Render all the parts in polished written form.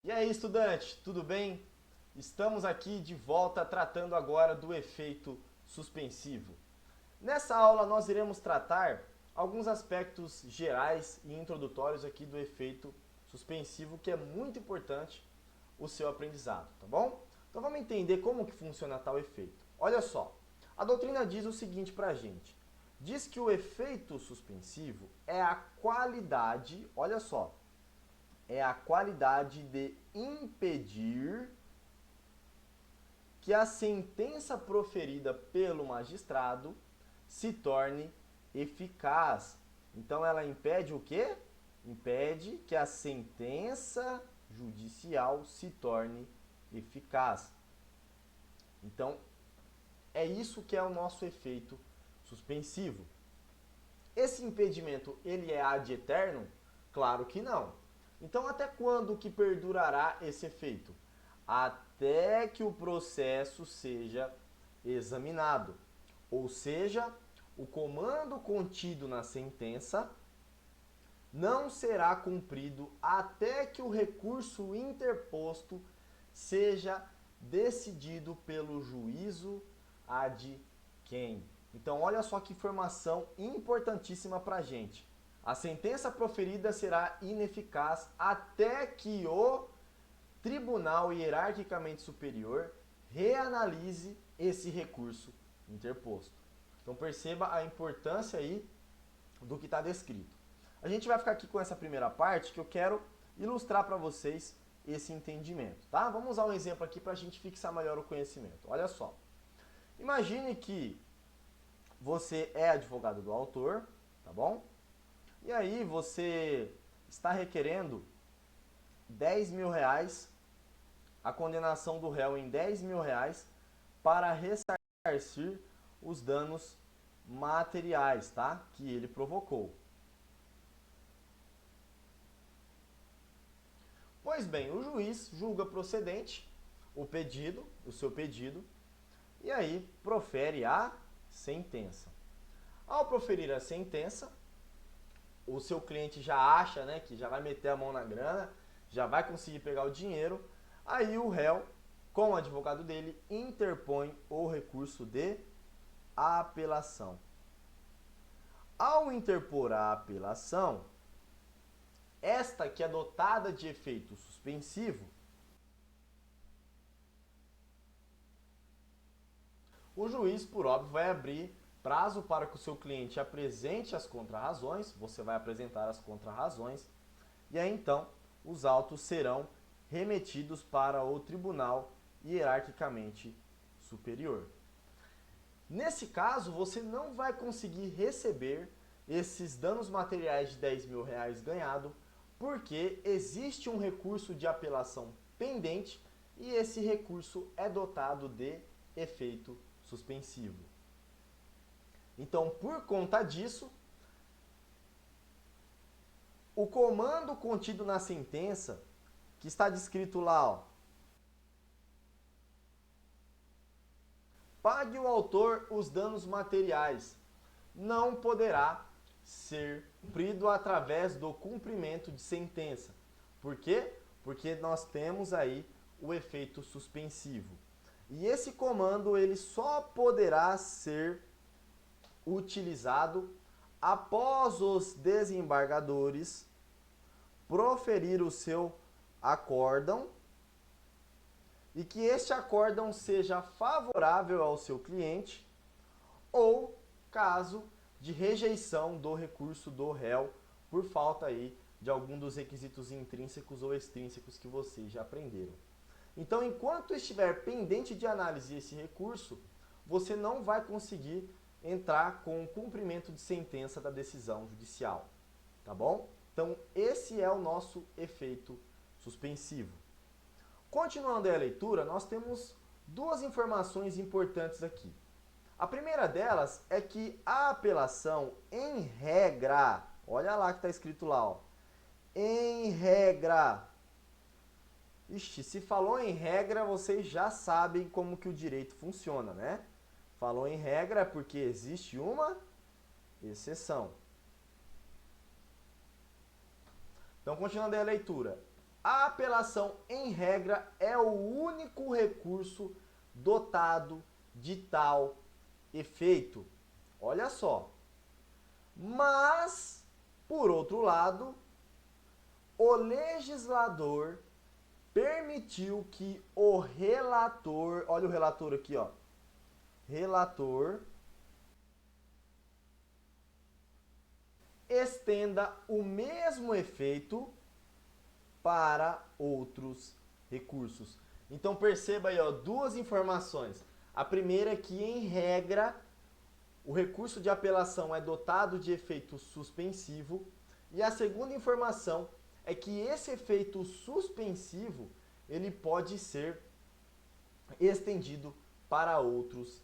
E aí, estudante, tudo bem? Estamos aqui de volta tratando agora do efeito suspensivo. Nessa aula nós iremos tratar alguns aspectos gerais e introdutórios aqui do efeito suspensivo, que é muito importante o seu aprendizado, tá bom? Então vamos entender como que funciona tal efeito. Olha só, a doutrina diz o seguinte pra gente. Diz que o efeito suspensivo é a qualidade, olha só, é a qualidade de impedir que a sentença proferida pelo magistrado se torne eficaz. Então ela impede o quê? Impede que a sentença judicial se torne eficaz. Então é isso que é o nosso efeito suspensivo. Esse impedimento, ele é ad eternum? Claro que não. Então, até quando que perdurará esse efeito? Até que o processo seja examinado. Ou seja, o comando contido na sentença não será cumprido até que o recurso interposto seja decidido pelo juízo ad quem. Então, olha só que informação importantíssima para a gente. A sentença proferida será ineficaz até que o tribunal hierarquicamente superior reanalise esse recurso interposto. Então, perceba a importância aí do que está descrito. A gente vai ficar aqui com essa primeira parte que eu quero ilustrar para vocês esse entendimento, tá? Vamos usar um exemplo aqui para a gente fixar melhor o conhecimento. Olha só. Imagine que você é advogado do autor, tá bom? E aí você está requerendo 10 mil reais, a condenação do réu em 10 mil reais para ressarcir os danos materiais, tá? Que ele provocou. Pois bem, o juiz julga procedente o seu pedido, e aí profere a sentença. Ao proferir a sentença, o seu cliente já acha, né, que já vai meter a mão na grana, já vai conseguir pegar o dinheiro, aí o réu, com o advogado dele, interpõe o recurso de apelação. Ao interpor a apelação, esta que é dotada de efeito suspensivo, o juiz, por óbvio, vai abrir prazo para que o seu cliente apresente as contrarrazões, você vai apresentar as contrarrazões, e aí então os autos serão remetidos para o tribunal hierarquicamente superior. Nesse caso, você não vai conseguir receber esses danos materiais de 10 mil reais ganhado, porque existe um recurso de apelação pendente e esse recurso é dotado de efeito suspensivo. Então, por conta disso, o comando contido na sentença, que está descrito lá, ó, pague o autor os danos materiais, não poderá ser cumprido através do cumprimento de sentença. Por quê? Porque nós temos aí o efeito suspensivo. E esse comando ele só poderá ser utilizado após os desembargadores proferir o seu acórdão e que este acórdão seja favorável ao seu cliente ou caso de rejeição do recurso do réu por falta aí de algum dos requisitos intrínsecos ou extrínsecos que vocês já aprenderam. Então, enquanto estiver pendente de análise esse recurso, você não vai conseguir entrar com o cumprimento de sentença da decisão judicial, tá bom? Então, esse é o nosso efeito suspensivo. Continuando a leitura, nós temos duas informações importantes aqui. A primeira delas é que a apelação, em regra, olha lá que está escrito lá, ó, em regra. Ixi, se falou em regra, vocês já sabem como que o direito funciona, né? Falou em regra é porque existe uma exceção. Então, continuando aí a leitura. A apelação, em regra, é o único recurso dotado de tal efeito. Olha só. Mas, por outro lado, o legislador permitiu que o relator, olha o relator aqui, ó. Relator estenda o mesmo efeito para outros recursos. Então perceba aí, ó, duas informações. A primeira é que, em regra, o recurso de apelação é dotado de efeito suspensivo. E a segunda informação é que esse efeito suspensivo ele pode ser estendido para outros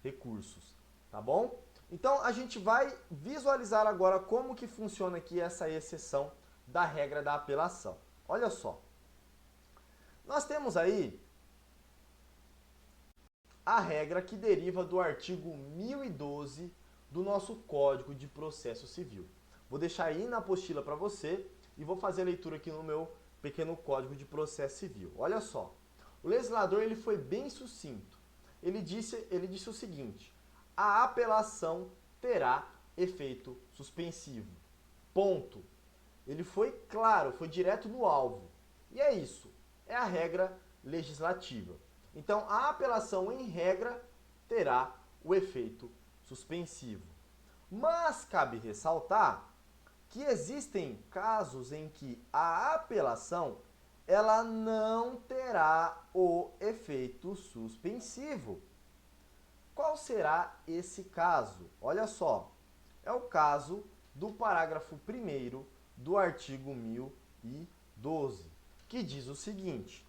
recursos, tá bom? Então a gente vai visualizar agora como que funciona aqui essa exceção da regra da apelação. Olha só, nós temos aí a regra que deriva do artigo 1012 do nosso Código de Processo Civil. Vou deixar aí na apostila para você e vou fazer a leitura aqui no meu pequeno Código de Processo Civil. Olha só, o legislador ele foi bem sucinto. Ele disse o seguinte: a apelação terá efeito suspensivo. Ponto. Ele foi claro, foi direto no alvo. E é isso. É a regra legislativa. Então, a apelação, em regra, terá o efeito suspensivo. Mas cabe ressaltar que existem casos em que a apelação ela não terá o efeito suspensivo. Qual será esse caso? Olha só, é o caso do parágrafo 1º do artigo 1012, que diz o seguinte: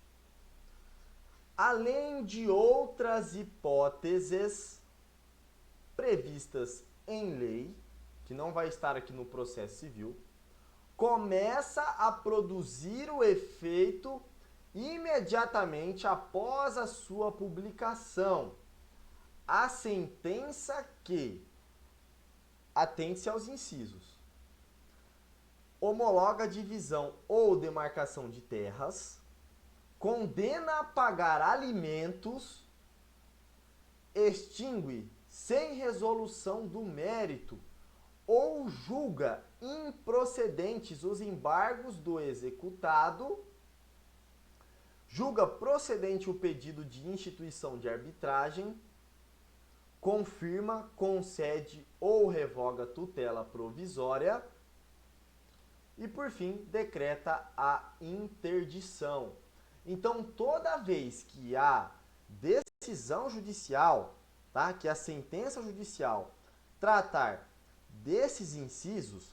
além de outras hipóteses previstas em lei, que não vai estar aqui no processo civil, começa a produzir o efeito imediatamente após a sua publicação a sentença que, atente-se aos incisos, homologa a divisão ou demarcação de terras, condena a pagar alimentos, extingue sem resolução do mérito ou julga improcedentes os embargos do executado, julga procedente o pedido de instituição de arbitragem, confirma, concede ou revoga tutela provisória e, por fim, decreta a interdição. Então, toda vez que a decisão judicial, tá, que a sentença judicial tratar desses incisos,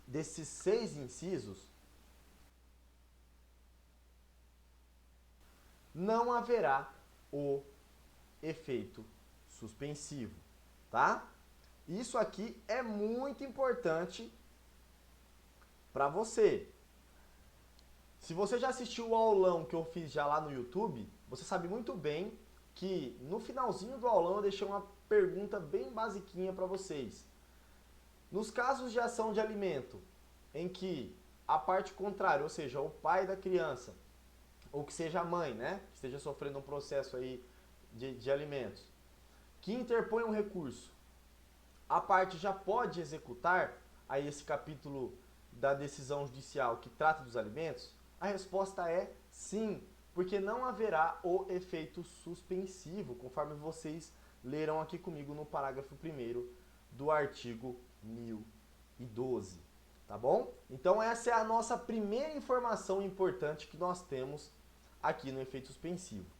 desses 6 incisos, não haverá o efeito suspensivo, tá? Isso aqui é muito importante para você. Se você já assistiu o aulão que eu fiz já lá no YouTube, você sabe muito bem que no finalzinho do aulão eu deixei uma pergunta bem basiquinha para vocês. Nos casos de ação de alimento, em que a parte contrária, ou seja, o pai da criança, ou que seja a mãe, né, que esteja sofrendo um processo aí de alimentos, que interpõe um recurso, a parte já pode executar aí esse capítulo da decisão judicial que trata dos alimentos? A resposta é sim, porque não haverá o efeito suspensivo, conforme vocês leram aqui comigo no parágrafo 1º do artigo 1012, tá bom? Então essa é a nossa primeira informação importante que nós temos aqui no efeito suspensivo.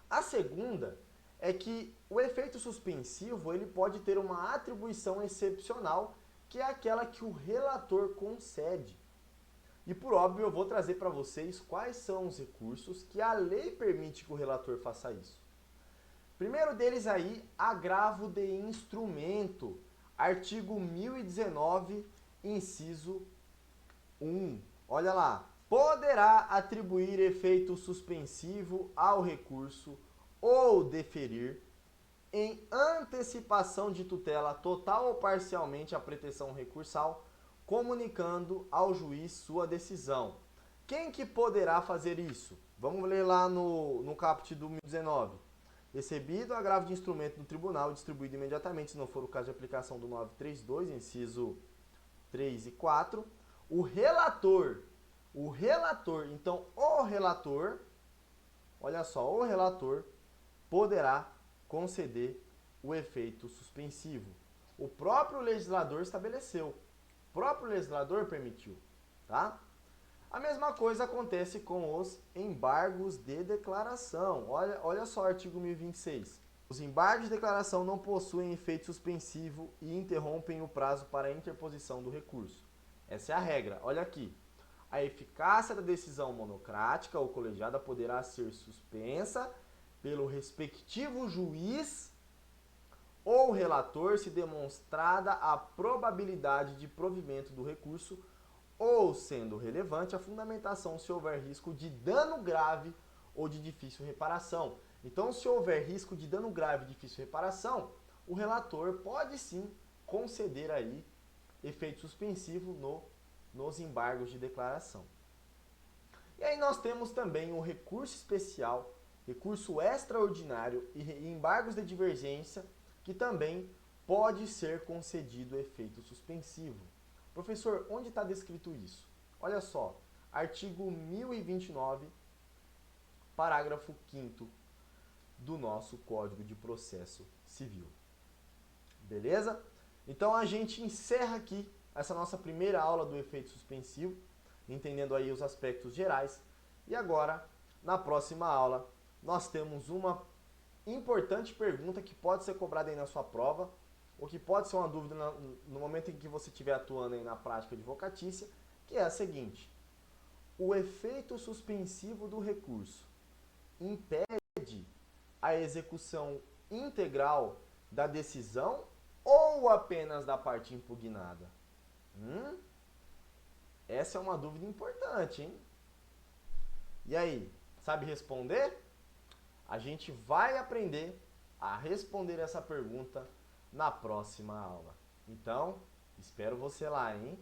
A segunda é que o efeito suspensivo ele pode ter uma atribuição excepcional, que é aquela que o relator concede. E por óbvio eu vou trazer para vocês quais são os recursos que a lei permite que o relator faça isso. Primeiro deles aí, agravo de instrumento, artigo 1019, inciso 1. Olha lá, poderá atribuir efeito suspensivo ao recurso ou deferir, em antecipação de tutela total ou parcialmente a pretensão recursal, comunicando ao juiz sua decisão. Quem que poderá fazer isso? Vamos ler lá no caput do 1019. Recebido o agravo de instrumento do tribunal e distribuído imediatamente, se não for o caso de aplicação do 932, inciso 3 e 4, o relator, então o relator, olha só, o relator poderá conceder o efeito suspensivo. O próprio legislador estabeleceu, o próprio legislador permitiu, tá? A mesma coisa acontece com os embargos de declaração. Olha só o artigo 1026. Os embargos de declaração não possuem efeito suspensivo e interrompem o prazo para a interposição do recurso. Essa é a regra. Olha aqui. A eficácia da decisão monocrática ou colegiada poderá ser suspensa pelo respectivo juiz ou relator se demonstrada a probabilidade de provimento do recurso ou, sendo relevante, a fundamentação se houver risco de dano grave ou de difícil reparação. Então, se houver risco de dano grave e difícil reparação, o relator pode sim conceder aí efeito suspensivo nos embargos de declaração. E aí nós temos também o recurso especial, recurso extraordinário e embargos de divergência, que também pode ser concedido efeito suspensivo. Professor, onde está descrito isso? Olha só, artigo 1029, parágrafo 5º do nosso Código de Processo Civil. Beleza? Então a gente encerra aqui essa nossa primeira aula do efeito suspensivo, entendendo aí os aspectos gerais. E agora, na próxima aula, nós temos uma importante pergunta que pode ser cobrada aí na sua prova, ou que pode ser uma dúvida no momento em que você estiver atuando aí na prática advocatícia, que é a seguinte: o efeito suspensivo do recurso impede a execução integral da decisão ou apenas da parte impugnada? Essa é uma dúvida importante, hein? E aí, sabe responder? A gente vai aprender a responder essa pergunta na próxima aula. Então, espero você lá, hein?